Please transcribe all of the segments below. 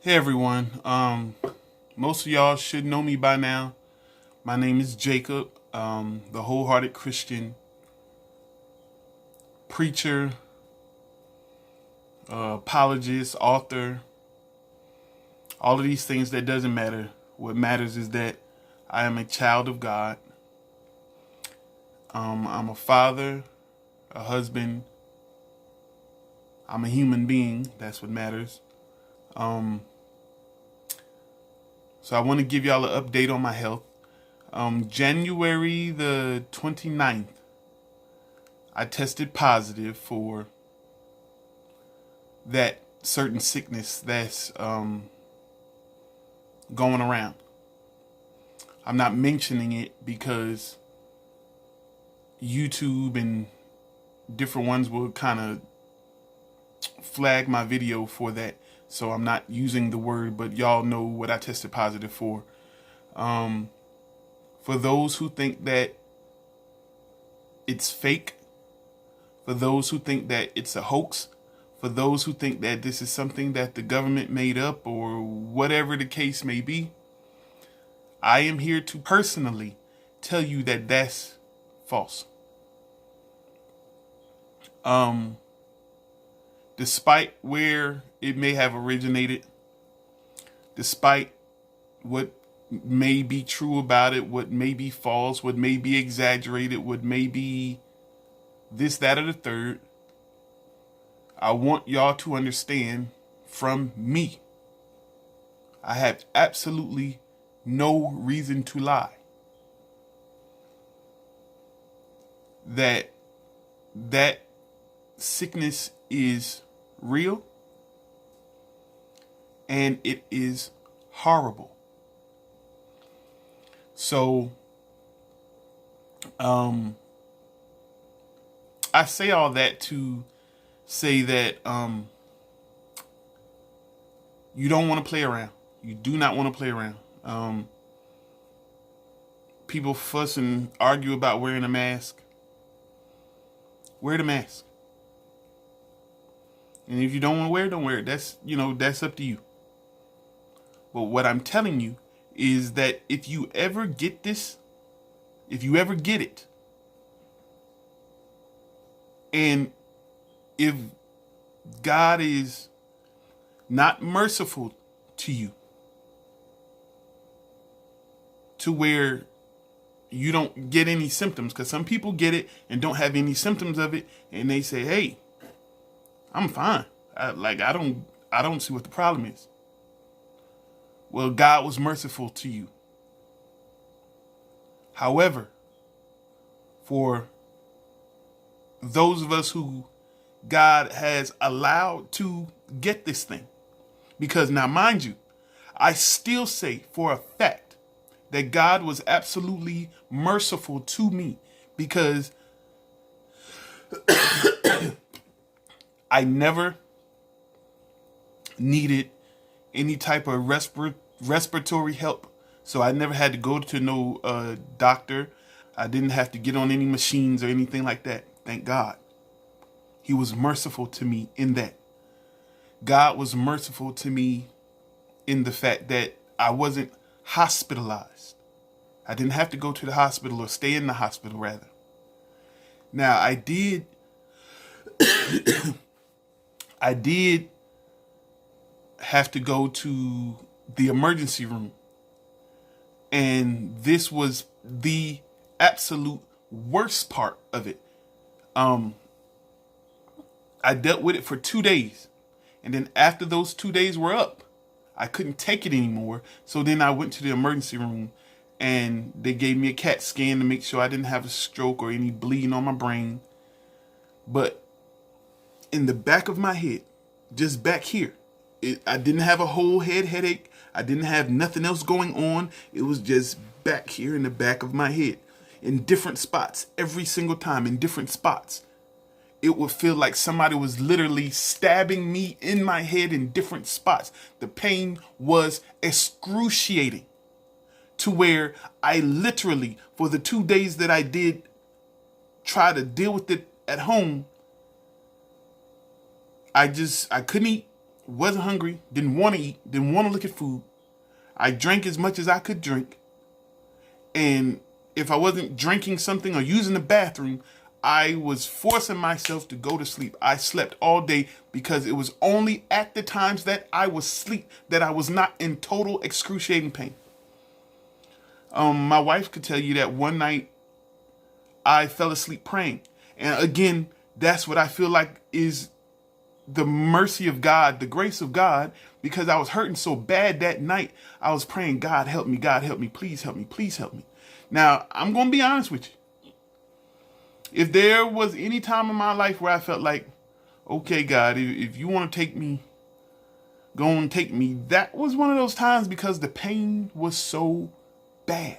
Hey everyone. Most of y'all should know me by now. My name is Jacob, the wholehearted Christian preacher, apologist, author. All of these things, that doesn't matter. What matters is that I am a child of God. I'm a father, a husband. I'm a human being. That's what matters. So I want to give y'all an update on my health. January the 29th, I tested positive for that certain sickness that's going around. I'm not mentioning it because YouTube and different ones will kind of flag my video for that. So I'm not using the word, but y'all know what I tested positive for. For those who think that it's fake, for those who think that it's a hoax, for those who think that this is something that the government made up or whatever the case may be, I am here to personally tell you that that's false. Despite where it may have originated, despite what may be true about it, what may be false, what may be exaggerated, what may be this, that, or the third, I want y'all to understand from me, I have absolutely no reason to lie. That sickness is real and it is horrible. So I say all that to say that you don't want to play around. You do not want to play around. People fuss and argue about wearing a mask. Wear the mask. And if you don't want to wear it, don't wear it. That's up to you. But what I'm telling you is that if you ever get this, if you ever get it, and if God is not merciful to you, to where you don't get any symptoms, because some people get it and don't have any symptoms of it, and they say, "Hey, I'm fine. I don't see what the problem is." Well, God was merciful to you. However, for those of us who God has allowed to get this thing, because now, mind you, I still say for a fact that God was absolutely merciful to me, because I never needed any type of respiratory help. So I never had to go to no doctor. I didn't have to get on any machines or anything like that. Thank God. He was merciful to me in that. God was merciful to me in the fact that I wasn't hospitalized. I didn't have to go to the hospital, or stay in the hospital rather. Now I did have to go to the emergency room. And this was the absolute worst part of it. I dealt with it for 2 days. And then after those 2 days were up, I couldn't take it anymore. So then I went to the emergency room and they gave me a CAT scan to make sure I didn't have a stroke or any bleeding on my brain. But in the back of my head, just back here, I didn't have a whole head headache. I didn't have nothing else going on. It was just back here in the back of my head, in different spots, every single time in different spots. It would feel like somebody was literally stabbing me in my head in different spots. The pain was excruciating, to where I literally, for the 2 days that I did try to deal with it at home, I couldn't eat wasn't hungry, didn't want to eat, didn't want to look at food. I drank as much as I could drink. And if I wasn't drinking something or using the bathroom, I was forcing myself to go to sleep. I slept all day because it was only at the times that I was asleep that I was not in total excruciating pain. My wife could tell you that one night I fell asleep praying. And again, that's what I feel like is the mercy of God, the grace of God, because I was hurting so bad that night. I was praying, God help me, please help me, please help me. Now, I'm going to be honest with you. If there was any time in my life where I felt like, okay, God, if you want to take me, go and take me, that was one of those times because the pain was so bad.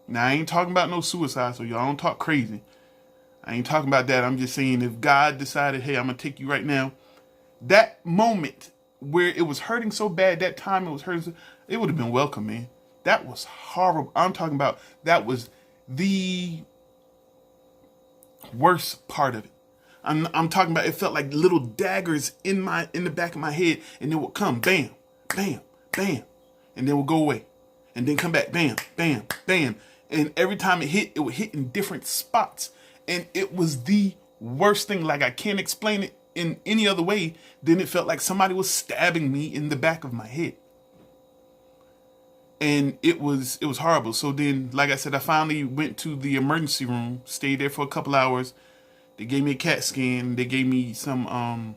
Now, I ain't talking about no suicide, so y'all don't talk crazy. I ain't talking about that. I'm just saying if God decided, hey, I'm going to take you right now, that moment where it was hurting so bad, that time it was hurting, it would have been welcome, man. That was horrible. I'm talking about that was the worst part of it. I'm talking about it felt like little daggers in the back of my head, and it would come bam, bam, bam, and then would go away, and then come back bam, bam, bam, and every time it would hit in different spots, and it was the worst thing. Like I can't explain it in any other way than it felt like somebody was stabbing me in the back of my head. And it was horrible. So then, like I said, I finally went to the emergency room, stayed there for a couple hours. They gave me a CAT scan. They gave me some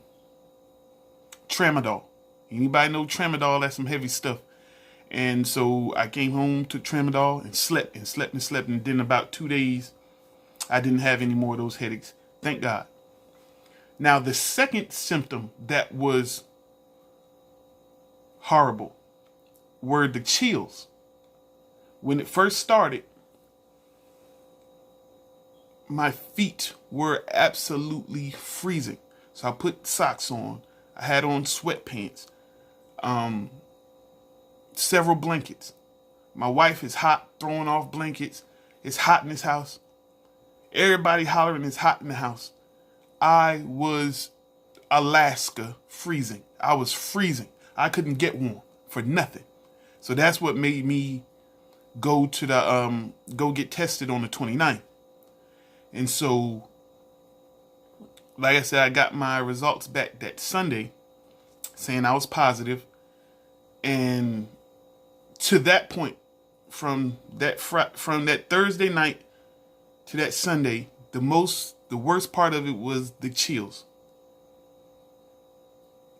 tramadol. Anybody know tramadol? That's some heavy stuff. And so I came home, took tramadol, and slept and slept and slept. And then about 2 days, I didn't have any more of those headaches. Thank God. Now, the second symptom that was horrible were the chills. When it first started, my feet were absolutely freezing. So I put socks on. I had on sweatpants, several blankets. My wife is hot, throwing off blankets. It's hot in this house. Everybody hollering, it's hot in the house. I was Alaska freezing. I was freezing. I couldn't get warm for nothing. So that's what made me go to the go get tested on the 29th. And so, like I said, I got my results back that Sunday saying I was positive. And to that point, from that Thursday night to that Sunday, the worst part of it was the chills.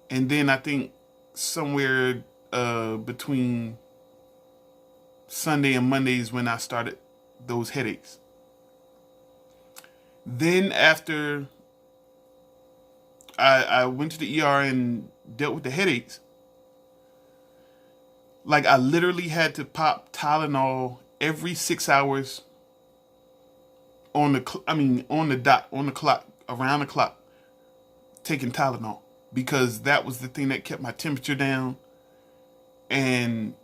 And then I think somewhere between Sunday and Monday is when I started those headaches. Then after I went to the ER and dealt with the headaches, like I literally had to pop Tylenol every 6 hours on the dot, on the clock, around the clock, taking Tylenol, because that was the thing that kept my temperature down, and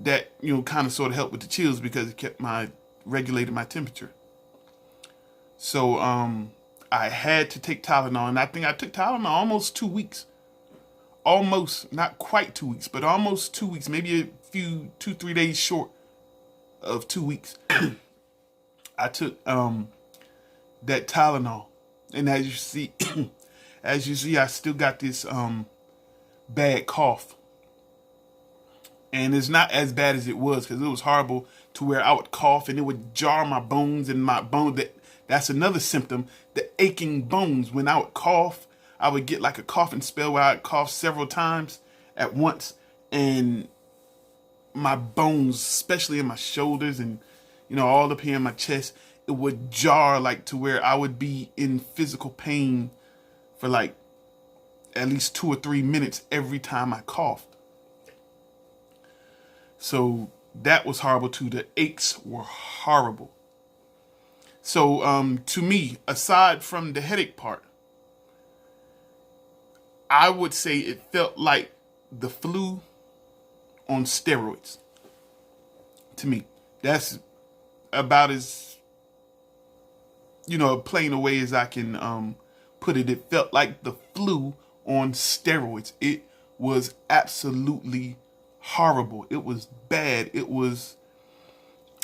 that, kind of sort of helped with the chills because it regulated my temperature. So I had to take Tylenol, and I think I took Tylenol almost 2 weeks. Almost, not quite 2 weeks, but almost 2 weeks, maybe a few 2-3 days short of 2 weeks. I took that Tylenol, and as you see, I still got this bad cough, and it's not as bad as it was, because it was horrible to where I would cough and it would jar my bones, and my bone. That's another symptom, the aching bones. When I would cough, I would get like a coughing spell where I'd cough several times at once, and my bones, especially in my shoulders and all up here in my chest, it would jar like to where I would be in physical pain for like at least 2 or 3 minutes every time I coughed. So that was horrible too. The aches were horrible. So to me, aside from the headache part, I would say it felt like the flu on steroids. To me, that's about as plain a way as I can put it. It felt like the flu on steroids. It was absolutely horrible. It was bad. It was,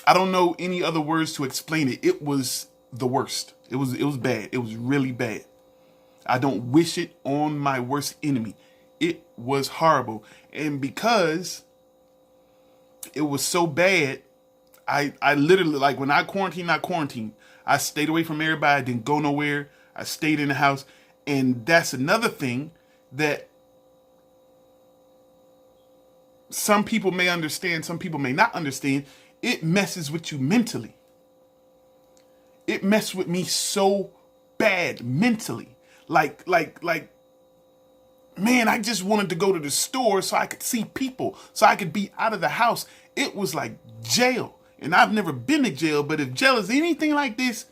I don't know any other words to explain it. It was the worst. It was bad. It was really bad. I don't wish it on my worst enemy. It was horrible. And because it was so bad, I literally, like, when I quarantined. I stayed away from everybody. I didn't go nowhere. I stayed in the house. And that's another thing that some people may understand, some people may not understand. It messes with you mentally. It messed with me so bad mentally. Like, man, I just wanted to go to the store so I could see people, so I could be out of the house. It was like jail. And I've never been to jail, but if jail is anything like this,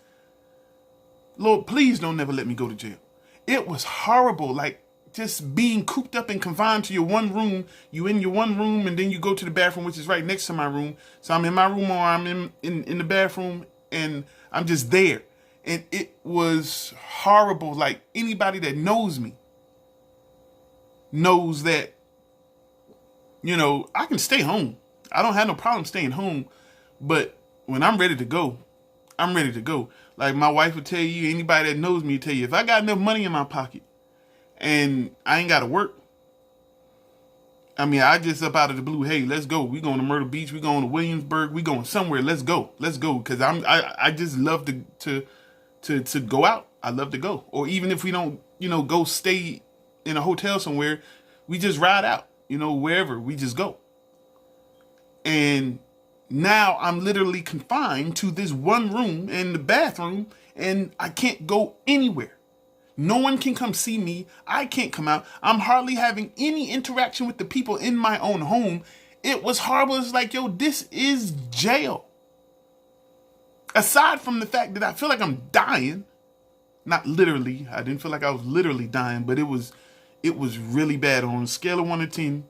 Lord, please don't never let me go to jail. It was horrible, like just being cooped up and confined to your one room. You in your one room, and then you go to the bathroom, which is right next to my room. So I'm in my room, or I'm in the bathroom, and I'm just there. And it was horrible. Like, anybody that knows me knows that, you know, I can stay home. I don't have no problem staying home. But when I'm ready to go, I'm ready to go. Like my wife would tell you, anybody that knows me would tell you, if I got enough money in my pocket and I ain't got to work, I mean, I just up out of the blue, hey, let's go. We going to Myrtle Beach. We going to Williamsburg. We going somewhere. Let's go. Let's go. Because I just love to go out. I love to go. Or even if we don't, you know, go stay in a hotel somewhere, we just ride out, you know, wherever. We just go. And now I'm literally confined to this one room and the bathroom, and I can't go anywhere. No one can come see me. I can't come out. I'm hardly having any interaction with the people in my own home. It was horrible. It's like, yo, this is jail. Aside from the fact that I feel like I'm dying, not literally. I didn't feel like I was literally dying, but it was really bad. On a scale of 1 to 10,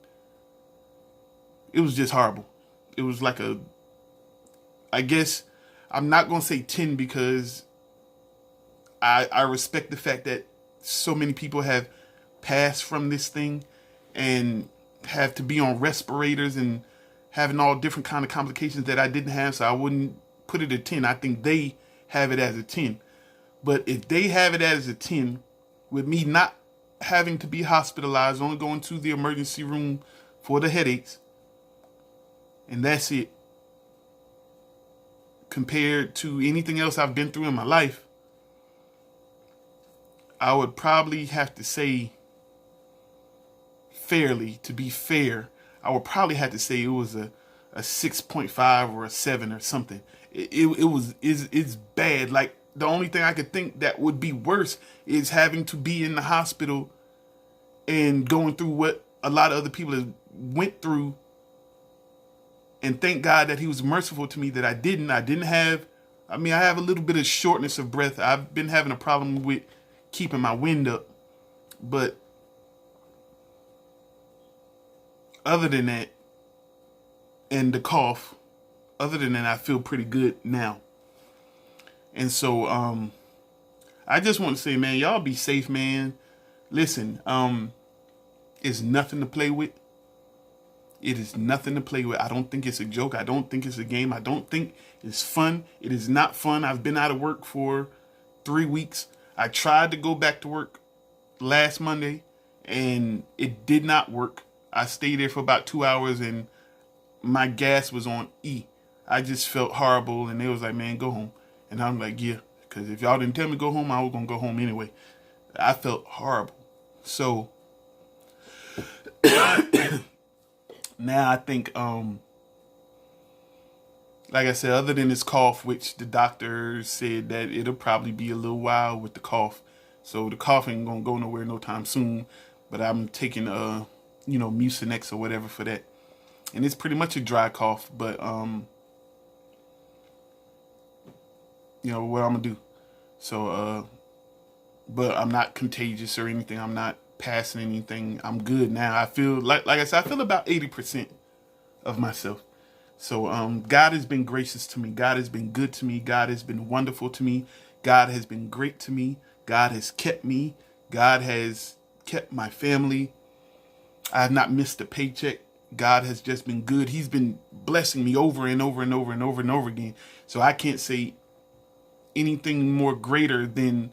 it was just horrible. It was like I guess I'm not going to say 10 because I respect the fact that so many people have passed from this thing and have to be on respirators and having all different kind of complications that I didn't have. So I wouldn't put it at 10. I think they have it as a 10. But if they have it as a 10, with me not having to be hospitalized, only going to the emergency room for the headaches, and that's it, compared to anything else I've been through in my life, I would probably have to say, fairly, to be fair, I would probably have to say it was a 6.5 or a 7 or something. It's bad. Like, the only thing I could think that would be worse is having to be in the hospital and going through what a lot of other people have went through. And thank God that he was merciful to me that I didn't have, I have a little bit of shortness of breath. I've been having a problem with keeping my wind up. But other than that, and the cough, other than that, I feel pretty good now. And so, I just want to say, man, y'all be safe, man. Listen, it's nothing to play with. It is nothing to play with. I don't think it's a joke. I don't think it's a game. I don't think it's fun. It is not fun. I've been out of work for 3 weeks. I tried to go back to work last Monday, and it did not work. I stayed there for about 2 hours, and my gas was on E. I just felt horrible, and they was like, man, go home. And I'm like, yeah, because if y'all didn't tell me to go home, I was going to go home anyway. I felt horrible. So now I think, like I said, other than this cough, which the doctor said that it'll probably be a little while with the cough. So the cough ain't going to go nowhere no time soon. But I'm taking, Mucinex or whatever for that. And it's pretty much a dry cough. But, what I'm going to do. So, but I'm not contagious or anything. I'm not passing anything. I'm good now. I feel like I said, I feel about 80% of myself. So God has been gracious to me. God has been good to me. God has been wonderful to me. God has been great to me. God has kept me. God has kept my family. I have not missed a paycheck. God has just been good. He's been blessing me over and over and over and over and over again. So I can't say anything more greater than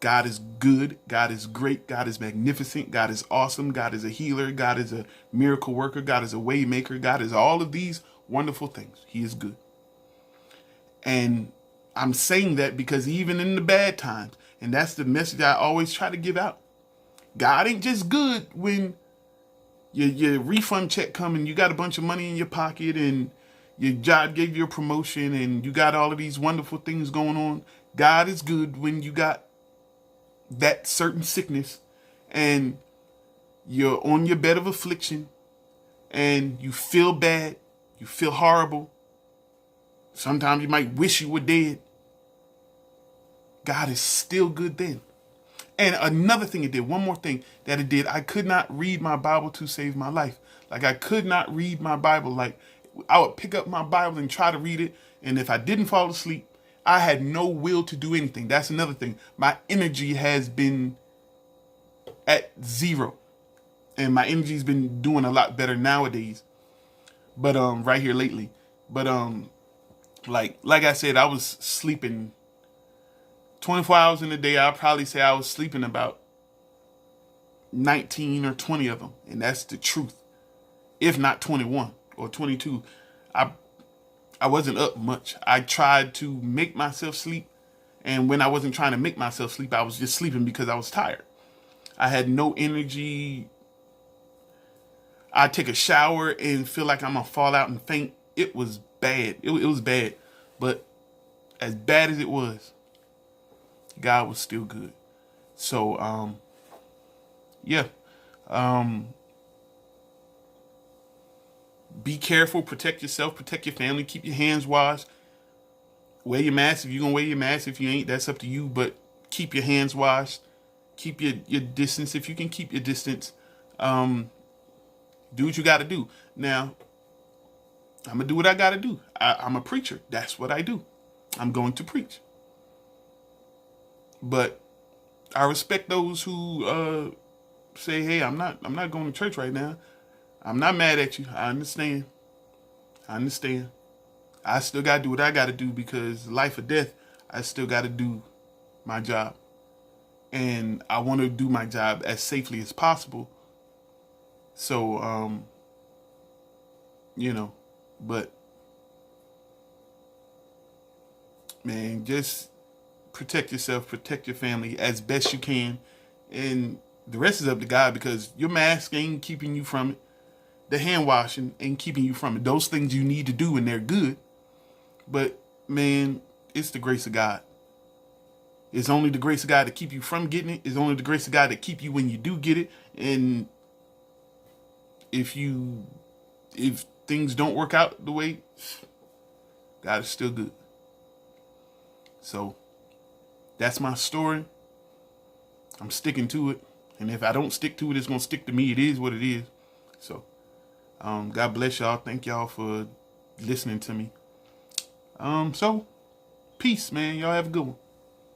God is good. God is great. God is magnificent. God is awesome. God is a healer. God is a miracle worker. God is a way maker. God is all of these wonderful things. He is good. And I'm saying that because even in the bad times, and that's the message I always try to give out, God ain't just good when your refund check come and you got a bunch of money in your pocket and your job gave you a promotion and you got all of these wonderful things going on. God is good when you got that certain sickness and you're on your bed of affliction and you feel bad, you feel horrible. Sometimes you might wish you were dead. God is still good then. And another thing it did, one more thing that it did, I could not read my Bible to save my life. Like I could not read my Bible. Like I would pick up my Bible and try to read it. And if I didn't fall asleep, I had no will to do anything. That's another thing. My energy has been at zero. And my energy's been doing a lot better nowadays. But right here lately. But like I said, I was sleeping 24 hours in a day. I'll probably say I was sleeping about 19 or 20 of them. And that's the truth. If not 21 or 22. I wasn't up much. I tried to make myself sleep. And when I wasn't trying to make myself sleep, I was just sleeping because I was tired. I had no energy. I'd take a shower and feel like I'm going to fall out and faint. It was bad. It was bad. But as bad as it was, God was still good. So, yeah. Be careful. Protect yourself. Protect your family. Keep your hands washed. Wear your mask if you're going to wear your mask. If you ain't, that's up to you. But keep your hands washed. Keep your distance. If you can keep your distance, do what you got to do. Now, I'm going to do what I got to do. I'm a preacher. That's what I do. I'm going to preach. But I respect those who say, hey, I'm not going to church right now. I'm not mad at you. I understand. I still got to do what I got to do because life or death, I still got to do my job. And I want to do my job as safely as possible. So, but man, just protect yourself, protect your family as best you can. And the rest is up to God because your mask ain't keeping you from it. The hand washing ain't keeping you from it. Those things you need to do and they're good. But man, it's the grace of God. It's only the grace of God to keep you from getting it. It's only the grace of God to keep you when you do get it. And if things don't work out the way, God is still good. So that's my story. I'm sticking to it. And if I don't stick to it, it's going to stick to me. It is what it is. So God bless y'all. Thank y'all for listening to me. So peace, man. Y'all have a good one.